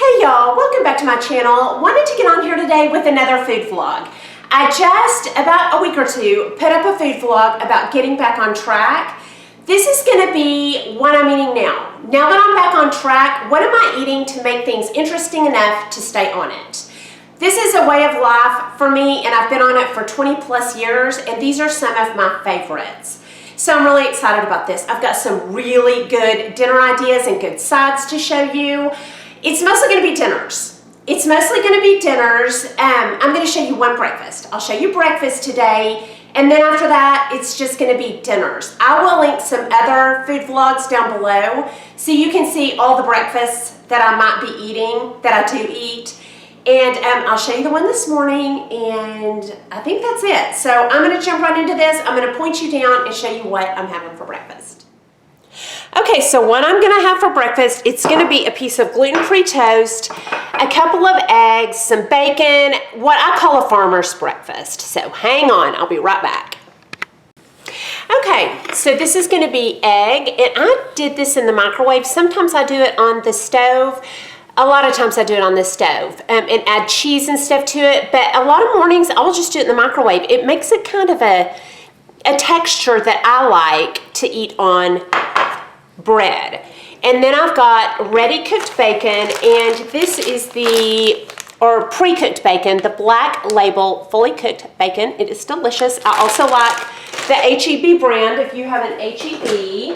Hey y'all, welcome back to my channel. Wanted to get on here today with another food vlog. I just, about a week or two, put up a food vlog about getting back on track. This is gonna be what I'm eating now. Now that I'm back on track, what am I eating to make things interesting enough to stay on it? This is a way of life for me, and I've been on it for 20 plus years, and these are some of my favorites. So I'm really excited about this. I've got some really good dinner ideas and good sides to show you. It's mostly going to be dinners. I'm going to show you one breakfast. I'll show you breakfast today, and then after that, it's just going to be dinners. I will link some other food vlogs down below so you can see all the breakfasts that I might be eating, that I do eat. And I'll show you the one this morning, and I think that's it. So I'm going to jump right into this. I'm going to point you down and show you what I'm having for breakfast. Okay, so what I'm going to have for breakfast, it's going to be a piece of gluten-free toast, a couple of eggs, some bacon, what I call a farmer's breakfast. So hang on, I'll be right back. Okay, so this is going to be egg, and I did this in the microwave. Sometimes I do it on the stove. A lot of times I do it on the stove and add cheese and stuff to it, but a lot of mornings I'll just do it in the microwave. It makes it kind of a texture that I like to eat on bread. And then I've got ready cooked bacon, and this is or pre-cooked bacon, the Black Label fully cooked bacon. It is delicious. I also like the HEB brand if you have an HEB.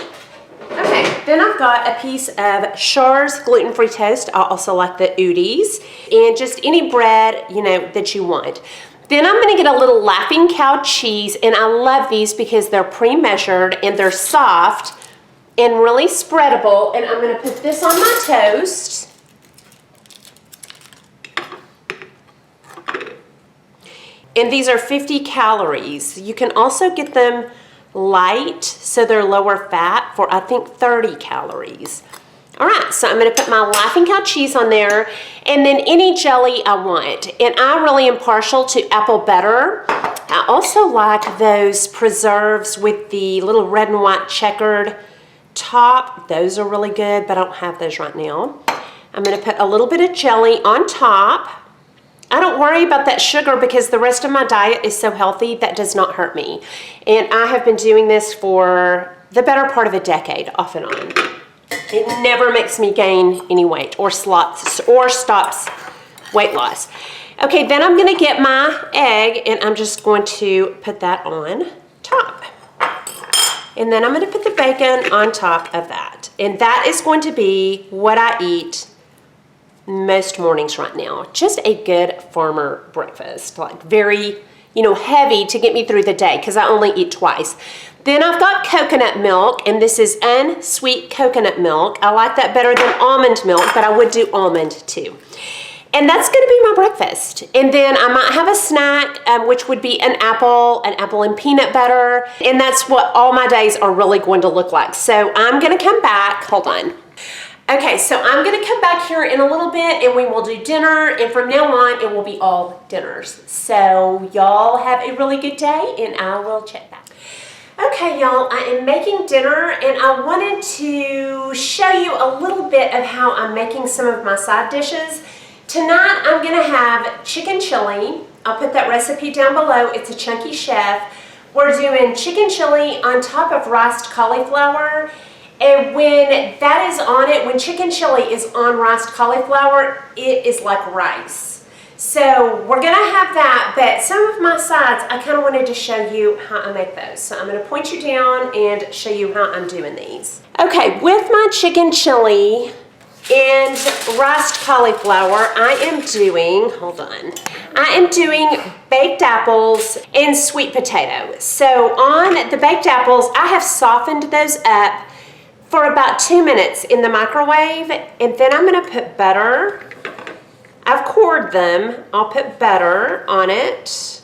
Okay, then I've got a piece of Char's gluten-free toast. I also like the beauties, and just any bread, that you want. Then I'm going to get a little Laughing Cow cheese, and I love these because they're pre-measured and they're soft and really spreadable, and I'm going to put this on my toast. And these are 50 calories. You can also get them light, so they're lower fat, for I think 30 calories. All right, so I'm going to put my Laughing Cow cheese on there, and then any jelly I want. And I really am partial to apple butter. I also like those preserves with the little red and white checkered top. Those are really good, but I don't have those right now. I'm going to put a little bit of jelly on top. I don't worry about that sugar because the rest of my diet is so healthy that does not hurt me. And I have been doing this for the better part of a decade, off and on. It never makes me gain any weight or stops weight loss. Okay, then I'm going to get my egg, and I'm just going to put that on top. And then I'm going to put the bacon on top of that. And that is going to be what I eat most mornings right now. Just a good farmer breakfast, like very, heavy to get me through the day because I only eat twice. Then I've got coconut milk, and this is unsweet coconut milk. I like that better than almond milk, but I would do almond too. And that's going to be my breakfast. And then I might have a snack, which would be an apple and peanut butter. And that's what all my days are really going to look like. So I'm going to come back. Hold on. Okay, so I'm going to come back here in a little bit, and we will do dinner. And from now on, it will be all dinners. So y'all have a really good day, and I will check back. Okay, y'all, I am making dinner, and I wanted to show you a little bit of how I'm making some of my side dishes. Tonight, I'm going to have chicken chili. I'll put that recipe down below. It's a Chunky Chef. We're doing chicken chili on top of riced cauliflower. And when that is on it, when chicken chili is on riced cauliflower, it is like rice. So we're going to have that, but some of my sides, I kind of wanted to show you how I make those. So I'm going to point you down and show you how I'm doing these. Okay, with my chicken chili and riced cauliflower, I am doing baked apples and sweet potato. So on the baked apples, I have softened those up for about 2 minutes in the microwave, and then I'm going to put butter. I've cored them. I'll put butter on it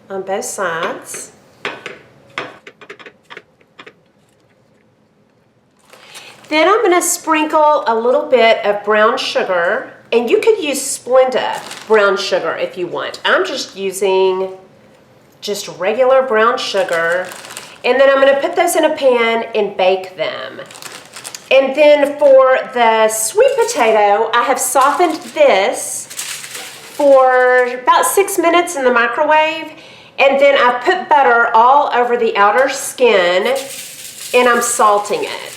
on both sides. Then I'm going to sprinkle a little bit of brown sugar, and you could use Splenda brown sugar if you want. I'm just using regular brown sugar, and then I'm going to put those in a pan and bake them. And then for the sweet potato, I have softened this for about 6 minutes in the microwave, and then I've put butter all over the outer skin, and I'm salting it.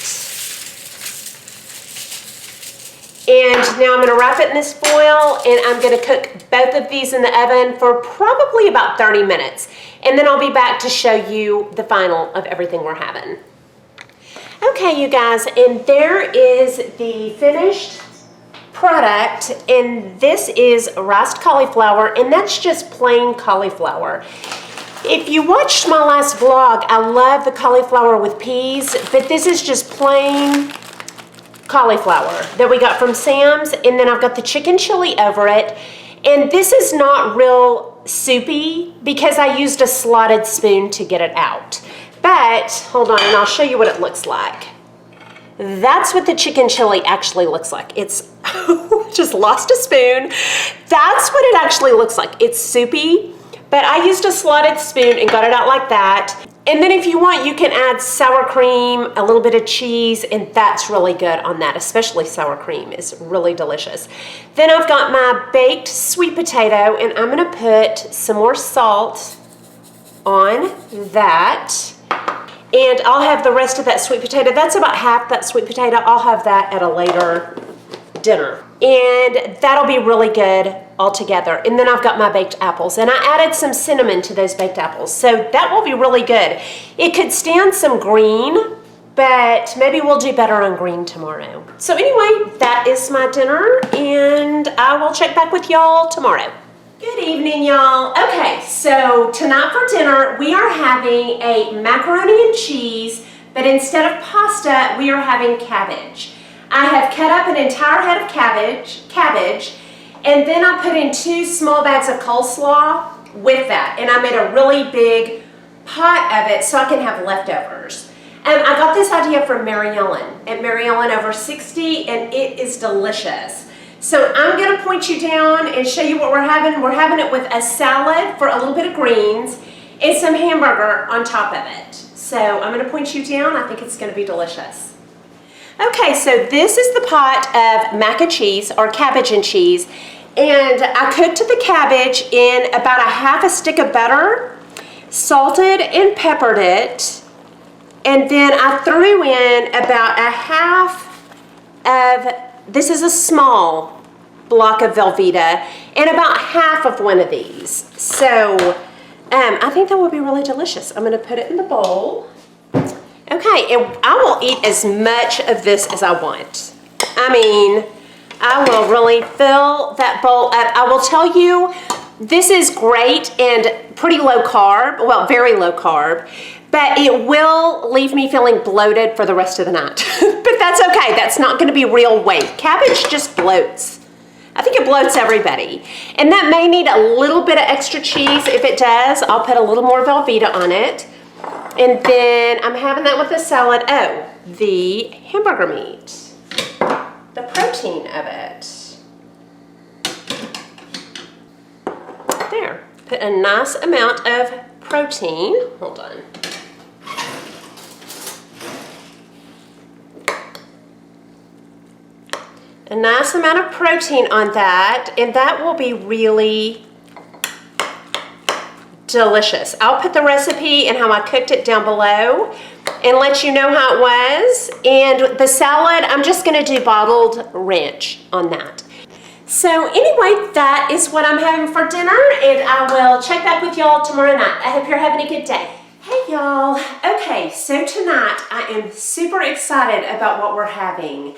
And now I'm going to wrap it in this foil, and I'm going to cook both of these in the oven for probably about 30 minutes. And then I'll be back to show you the final of everything we're having. Okay, you guys, and there is the finished product, and this is riced cauliflower, and that's just plain cauliflower. If you watched my last vlog, I love the cauliflower with peas, but this is just plain cauliflower that we got from Sam's, and then I've got the chicken chili over it, and this is not real soupy because I used a slotted spoon to get it out. But hold on, and I'll show you what it looks like. That's what the chicken chili actually looks like. It's just lost a spoon. That's what it actually looks like. It's soupy, but I used a slotted spoon and got it out like that. And then if you want, you can add sour cream, a little bit of cheese, and that's really good on that, especially sour cream is really delicious. Then I've got my baked sweet potato, and I'm gonna put some more salt on that. And I'll have the rest of that sweet potato. That's about half that sweet potato. I'll have that at a later dinner. And that'll be really good all together. And then I've got my baked apples, and I added some cinnamon to those baked apples. So that will be really good. It could stand some green, but maybe we'll do better on green tomorrow. So anyway, that is my dinner, and I will check back with y'all tomorrow. Good evening, y'all. Okay, so tonight for dinner, we are having a macaroni and cheese, but instead of pasta, we are having cabbage. I have cut up an entire head of cabbage, and then I put in 2 small bags of coleslaw with that, and I made a really big pot of it so I can have leftovers. And I got this idea from Mary Ellen at Mary Ellen Over 60, and it is delicious. So I'm going to point you down and show you what we're having. We're having it with a salad for a little bit of greens and some hamburger on top of it. So I'm going to point you down. I think it's going to be delicious. Okay, so this is the pot of mac and cheese, or cabbage and cheese, and I cooked the cabbage in about a half a stick of butter, salted and peppered it, and then I threw in about a half of, this is a small block of Velveeta, and about half of one of these. So I think that will be really delicious. I'm going to put it in the bowl. Okay, and I will eat as much of this as I want. I mean, I will really fill that bowl up. I will tell you, this is great and pretty low carb, well, very low carb, but it will leave me feeling bloated for the rest of the night. But that's okay, that's not gonna be real weight. Cabbage just bloats. I think it bloats everybody. And that may need a little bit of extra cheese. If it does, I'll put a little more Velveeta on it. And then I'm having that with a salad. Oh, the hamburger meat, the protein of it. There, put a nice amount of protein. Hold on. A nice amount of protein on that, and that will be really delicious. I'll put the recipe and how I cooked it down below and let you know how it was. And the salad, I'm just gonna do bottled ranch on that. So anyway, that is what I'm having for dinner, and I will check back with y'all tomorrow night. I hope you're having a good day. Hey y'all. Okay, so tonight I am super excited about what we're having.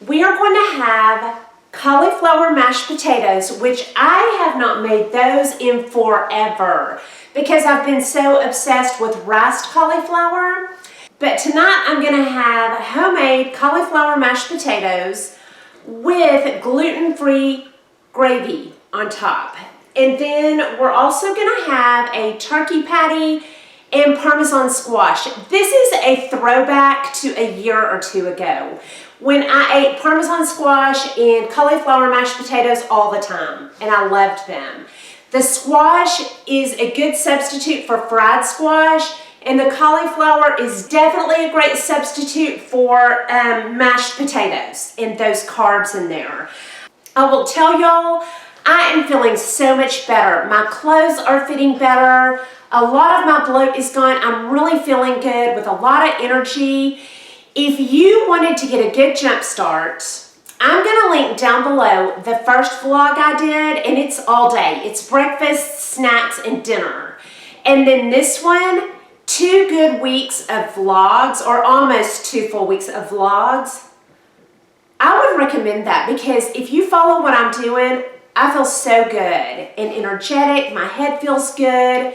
We are going to have cauliflower mashed potatoes, which I have not made those in forever because I've been so obsessed with riced cauliflower. But tonight I'm gonna have homemade cauliflower mashed potatoes with gluten-free gravy on top. And then we're also gonna have a turkey patty and Parmesan squash. This is a throwback to a year or two ago when I ate Parmesan squash and cauliflower mashed potatoes all the time, and I loved them. The squash is a good substitute for fried squash, And the cauliflower is definitely a great substitute for mashed potatoes and those carbs in there. I will tell y'all, I am feeling so much better. My clothes are fitting better. A lot of my bloat is gone. I'm really feeling good with a lot of energy. If you wanted to get a good jump start, I'm gonna link down below the first vlog I did, and it's all day. It's breakfast, snacks, and dinner. And then this one, 2 good weeks of vlogs, or almost 2 full weeks of vlogs. I would recommend that because if you follow what I'm doing, I feel so good and energetic. My head feels good.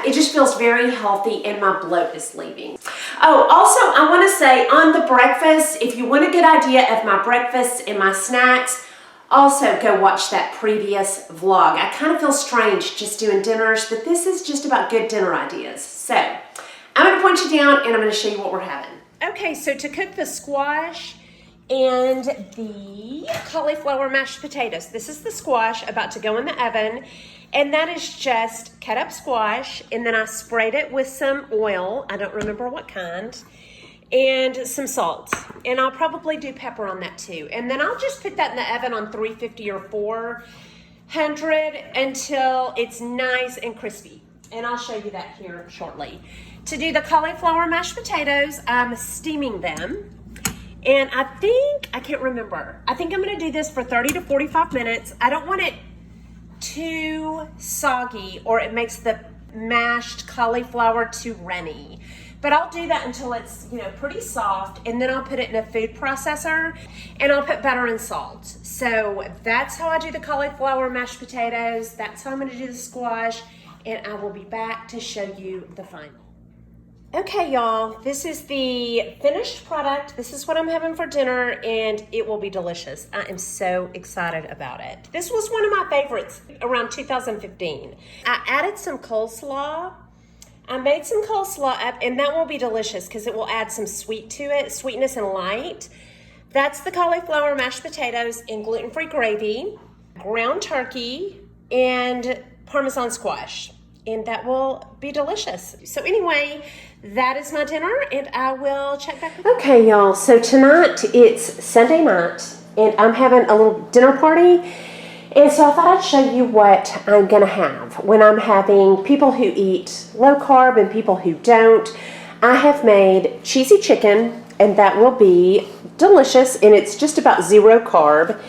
It just feels very healthy and my bloat is leaving. Oh, also I want to say on the breakfast, if you want a good idea of my breakfasts and my snacks, also go watch that previous vlog. I kind of feel strange just doing dinners, but this is just about good dinner ideas. So I'm going to point you down and I'm going to show you what we're having. Okay, so to cook the squash and the cauliflower mashed potatoes. This is the squash about to go in the oven, and that is just cut up squash, and then I sprayed it with some oil, I don't remember what kind, and some salt. And I'll probably do pepper on that too. And then I'll just put that in the oven on 350 or 400 until it's nice and crispy. And I'll show you that here shortly. To do the cauliflower mashed potatoes, I'm steaming them. And I can't remember. I think I'm gonna do this for 30 to 45 minutes. I don't want it too soggy or it makes the mashed cauliflower too runny. But I'll do that until it's, pretty soft, and then I'll put it in a food processor and I'll put butter and salt. So that's how I do the cauliflower mashed potatoes. That's how I'm gonna do the squash, and I will be back to show you the final. Okay, y'all, this is the finished product. This is what I'm having for dinner, and it will be delicious. I am so excited about it. This was one of my favorites around 2015. I added some coleslaw. I made some coleslaw up, and that will be delicious because it will add some sweet to it, sweetness and light. That's the cauliflower mashed potatoes in gluten-free gravy, ground turkey, and Parmesan squash. And that will be delicious. So anyway, that is my dinner, and I will check back with you. Okay, y'all, so tonight it's Sunday night, and I'm having a little dinner party. And so I thought I'd show you what I'm gonna have when I'm having people who eat low carb and people who don't. I have made cheesy chicken, and that will be delicious, and it's just about 0 carb.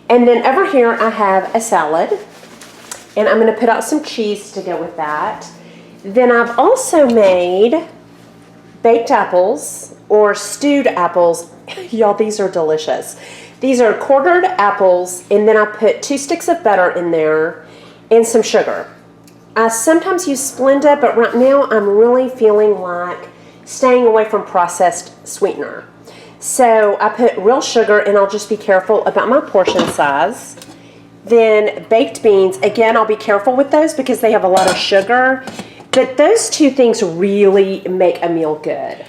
And then over here I have a salad. And I'm gonna put out some cheese to go with that. Then I've also made baked apples or stewed apples. Y'all, these are delicious. These are quartered apples, and then I put 2 sticks of butter in there and some sugar. I sometimes use Splenda, but right now I'm really feeling like staying away from processed sweetener. So I put real sugar, and I'll just be careful about my portion size. Then baked beans, again, I'll be careful with those because they have a lot of sugar, but those 2 things really make a meal good.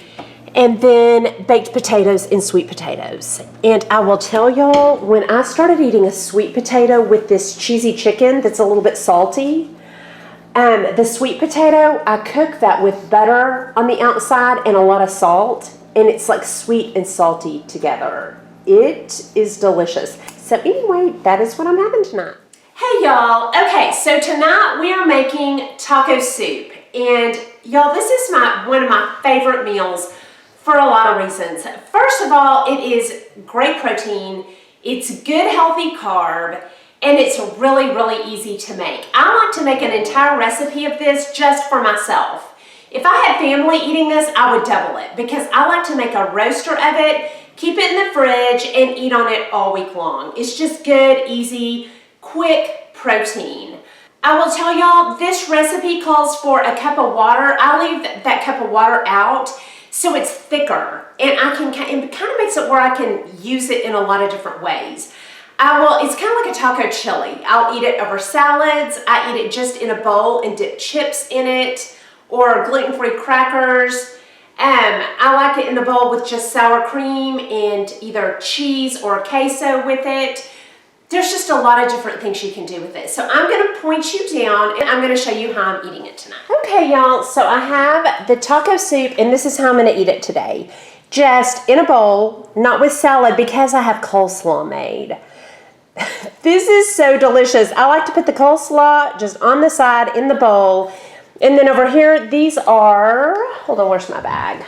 And then baked potatoes and sweet potatoes. And I will tell y'all, when I started eating a sweet potato with this cheesy chicken that's a little bit salty, the sweet potato, I cook that with butter on the outside and a lot of salt, and it's like sweet and salty together. It is delicious. So anyway, that is what I'm having tonight. Hey y'all, okay, so tonight we are making taco soup. And y'all, this is one of my favorite meals for a lot of reasons. First of all, it is great protein, it's good healthy carb, and it's really, really easy to make. I like to make an entire recipe of this just for myself. If I had family eating this, I would double it because I like to make a roaster of it, keep it in the fridge, and eat on it all week long. It's just good, easy, quick protein. I will tell y'all, this recipe calls for a cup of water. I leave that cup of water out so it's thicker, and it kind of makes it where I can use it in a lot of different ways. It's kind of like a taco chili. I'll eat it over salads. I eat it just in a bowl and dip chips in it, or gluten-free crackers. I like it in a bowl with just sour cream and either cheese or queso with it. There's just a lot of different things you can do with it. So I'm gonna point you down and I'm gonna show you how I'm eating it tonight. Okay, y'all, so I have the taco soup and this is how I'm gonna eat it today. Just in a bowl, not with salad because I have coleslaw made. This is so delicious. I like to put the coleslaw just on the side in the bowl. And then over here, these are, hold on, where's my bag?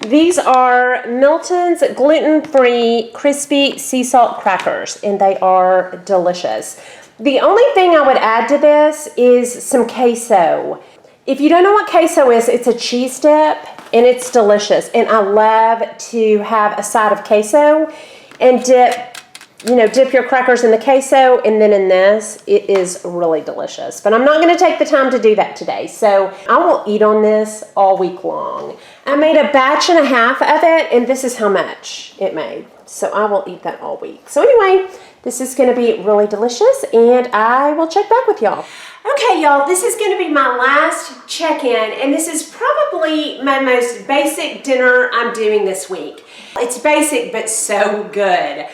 These are Milton's gluten-free crispy sea salt crackers, and they are delicious. The only thing I would add to this is some queso. If you don't know what queso is, it's a cheese dip, and it's delicious. And I love to have a side of queso and dip your crackers in the queso and then in this. It is really delicious. But I'm not going to take the time to do that today. So I will eat on this all week long. I made a batch and a half of it and this is how much it made. So I will eat that all week. So anyway, this is going to be really delicious and I will check back with y'all. Okay, y'all, this is going to be my last check-in and this is probably my most basic dinner I'm doing this week. It's basic but so good.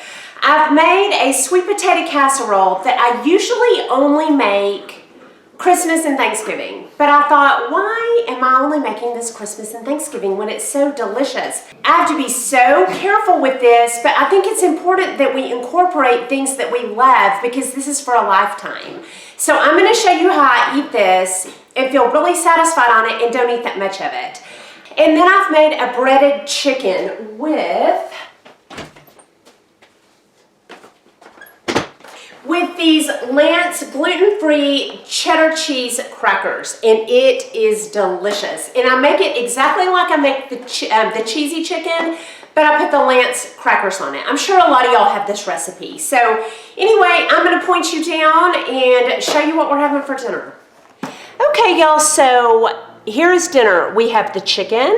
I've made a sweet potato casserole that I usually only make Christmas and Thanksgiving. But I thought, why am I only making this Christmas and Thanksgiving when it's so delicious? I have to be so careful with this, but I think it's important that we incorporate things that we love because this is for a lifetime. So I'm going to show you how I eat this and feel really satisfied on it and don't eat that much of it. And then I've made a breaded chicken with these Lance gluten-free cheddar cheese crackers, and it is delicious. And I make it exactly like I make the cheesy chicken, but I put the Lance crackers on it. I'm sure a lot of y'all have this recipe. So anyway, I'm going to point you down and show you what we're having for dinner. Okay, y'all, so here is dinner. We have the chicken,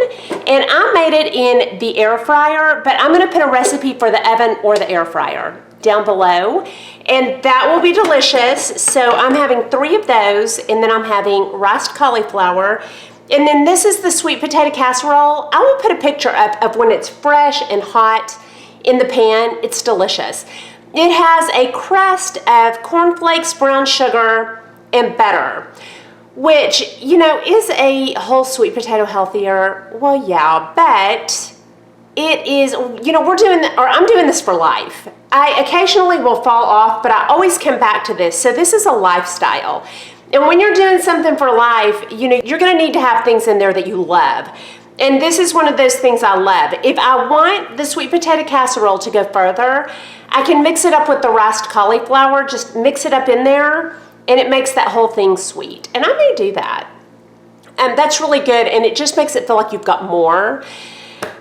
and I made it in the air fryer, but I'm going to put a recipe for the oven or the air fryer down below, and that will be delicious. So I'm having 3 of those, and then I'm having riced cauliflower, and then this is the sweet potato casserole. I will put a picture up of when it's fresh and hot in the pan. It's delicious. It has a crust of cornflakes, brown sugar, and butter, which, is a whole sweet potato healthier? Well, yeah, but it is, I'm doing this for life. I occasionally will fall off, but I always come back to this. So this is a lifestyle. And when you're doing something for life, you're going to need to have things in there that you love. And this is one of those things I love. If I want the sweet potato casserole to go further, I can mix it up with the riced cauliflower, just mix it up in there, and it makes that whole thing sweet. And I may do that. That's really good, and it just makes it feel like you've got more.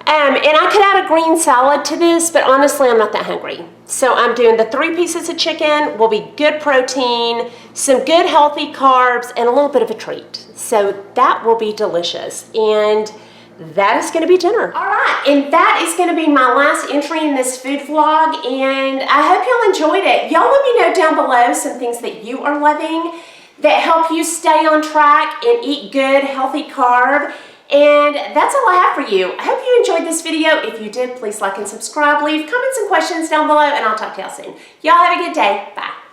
And I could add a green salad to this, but honestly, I'm not that hungry. So I'm doing the 3 pieces of chicken, will be good protein, some good healthy carbs, and a little bit of a treat. So that will be delicious. And that is going to be dinner. All right, and that is going to be my last entry in this food vlog, and I hope y'all enjoyed it. Y'all let me know down below some things that you are loving that help you stay on track and eat good, healthy carb. And that's all I have for you. I hope you enjoyed this video. If you did, please like and subscribe. Leave comments and questions down below, and I'll talk to y'all soon. Y'all have a good day. Bye.